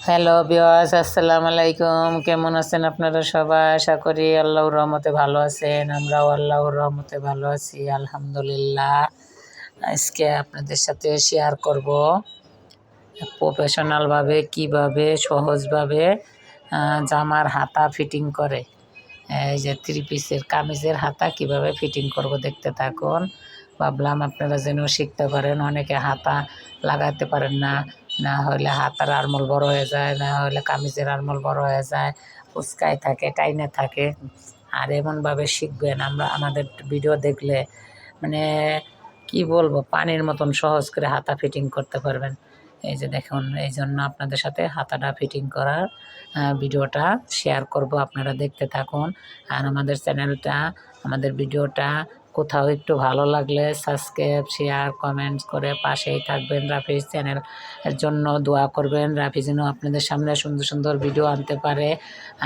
Hello viewers, আসসালামু আলাইকুম। কেমন আছেন আপনারা সবাই? আশা করি আল্লাহর রহমতে ভালো আছেন। আমরাও আল্লাহর রহমতে ভালো আছি, আলহামদুলিল্লাহ। আজকে আপনাদের সাথে শেয়ার করব প্রফেশনালভাবে কিভাবে সহজভাবে জামার হাতা ফিটিং করে। এই যে থ্রি পিসের কামিজের হাতা কিভাবে ফিটিং করব দেখতে থাকুন। ভাবলাম আপনারা যেন শিখতে পারেন। অনেকে হাতা লাগাতে পারেন না, না হলে হাতার আরমোল বড় হয়ে যায়, না হলে কামিজের আরমোল বড় হয়ে যায়, কুচকায় থাকে, টাইনে থাকে। আর এমনভাবে শিখবেন, আমাদের ভিডিও দেখলে মানে কি বলবো, পানির মতন সহজ করে হাতা ফিটিং করতে পারবেন। এই যে দেখুন, এই জন্য আপনাদের সাথে হাতাটা ফিটিং করার ভিডিওটা শেয়ার করব, আপনারা দেখতে থাকুন। আর আমাদের ভিডিওটা কোথাও একটু ভালো লাগলে সাবস্ক্রাইব, শেয়ার, কমেন্টস করে পাশেই থাকবেন। রাফিজ চ্যানেল এর জন্য দোয়া করবেন, রাফি যেন আপনাদের সামনে সুন্দর সুন্দর ভিডিও আনতে পারে।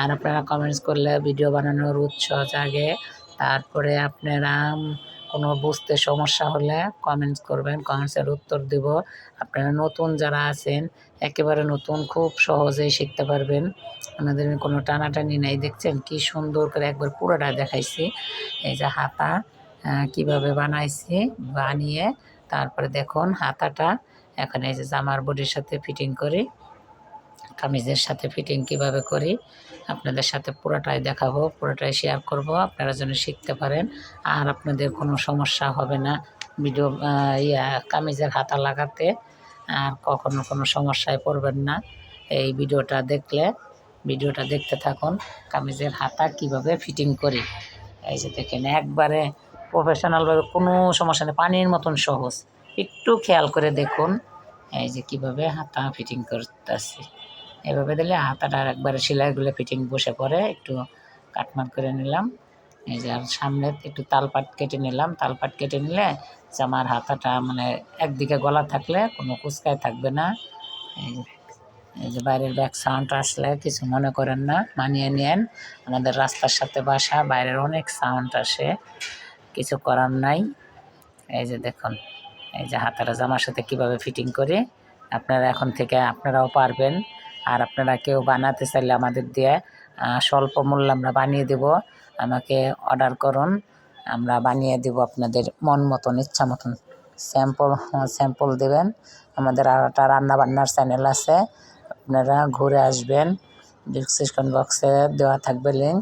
আর আপনারা কমেন্টস করলে ভিডিও বানানোর উৎসাহ জাগে। তারপরে আপনারা কোনো বুঝতে সমস্যা হলে কমেন্টস করবেন, কমেন্টসের উত্তর দেব। আপনারা নতুন যারা আছেন, একেবারে নতুন, খুব সহজেই শিখতে পারবেন। আমাদের কোনো টানাটানি নাই। দেখছেন কি সুন্দর করে একবার পুরোটা দেখাইছি। এই যে হাতা কিভাবে বানাইছি, বানিয়ে তারপরে দেখুন হাতাটা এখন এই যে জামার বডির সাথে ফিটিং করি, কামিজের সাথে ফিটিং কিভাবে করি আপনাদের সাথে পুরোটাই দেখাবো, পুরোটাই শেয়ার করব, আপনারা যেন শিখতে পারেন। আর আপনাদের কোনো সমস্যা হবে না ভিডিও কামিজের হাতা লাগাতে। আর কখনো কোনো সমস্যায় পড়বেন না এই ভিডিওটা দেখতে থাকুন। কামিজের হাতা কিভাবে ফিটিং করি, এই যে দেখেন একবারে প্রফেশনালভাবে, কোনো সমস্যা নেই, পানির মতন সহজ। একটু খেয়াল করে দেখুন এই যে কীভাবে হাতা ফিটিং করতেছি। এভাবে দিলে হাতাটার একবারে সেলাইগুলো ফিটিং বসে পড়ে। একটু কাটমার করে নিলাম। এই যে আর সামনে একটু তালপাট কেটে নিলাম। তালপাট কেটে নিলে জামার হাতাটা মানে একদিকে গলা থাকলে কোনো কুচকায় থাকবে না। এই যে বাইরের ব্যাক সাউন্ড আসলে কিছু মনে করেন না, মানিয়ে নেন। আমাদের রাস্তার সাথে বাসা, বাইরের অনেক সাউন্ড আসে, কিছু করার নাই। এই যে দেখুন, এই যে হাতাটা জামার সাথে কিভাবে ফিটিং করি আপনারা এখন থেকে আপনারাও পারবেন। আর আপনারা কেউ বানাতে চাইলে আমাদের দিয়ে স্বল্প মূল্যে আমরা বানিয়ে দেব। আমাকে অর্ডার করুন, আমরা বানিয়ে দেব আপনাদের মন মতন, ইচ্ছা মতন। স্যাম্পল দেবেন। আমাদের আর একটা রান্নাবান্নার চ্যানেল আছে, আপনারা ঘুরে আসবেন। ডিসক্রিপশন বক্সে দেওয়া থাকবে লিঙ্ক,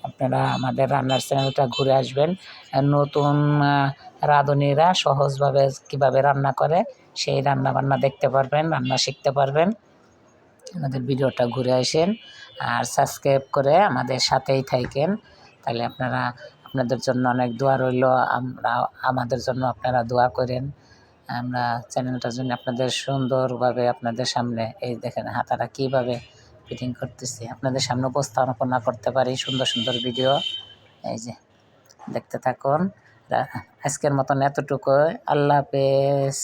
আপনারা আমাদের রান্নার চ্যানেলটা ঘুরে আসবেন। নতুন রাঁধুনিরা সহজভাবে কীভাবে রান্না করে সেই রান্নাবান্না দেখতে পারবেন, রান্না শিখতে পারবেন। আমাদের ভিডিওটা ঘুরে আসেন আর সাবস্ক্রাইব করে আমাদের সাথেই থাকেন। তাহলে আপনাদের জন্য অনেক দোয়া রইল। আমাদের জন্য আপনারা দোয়া করেন। আমরা চ্যানেলটার জন্য আপনাদের সুন্দরভাবে আপনাদের সামনে এই দেখেন হাতাটা কীভাবে ফিটিং করতেছি, আপনাদের সামনে উপস্থাপনা করতে পারি সুন্দর সুন্দর ভিডিও। এই যে দেখতে থাকুন। আজকের মতন এতটুকু। আল্লাহ হাফেজ।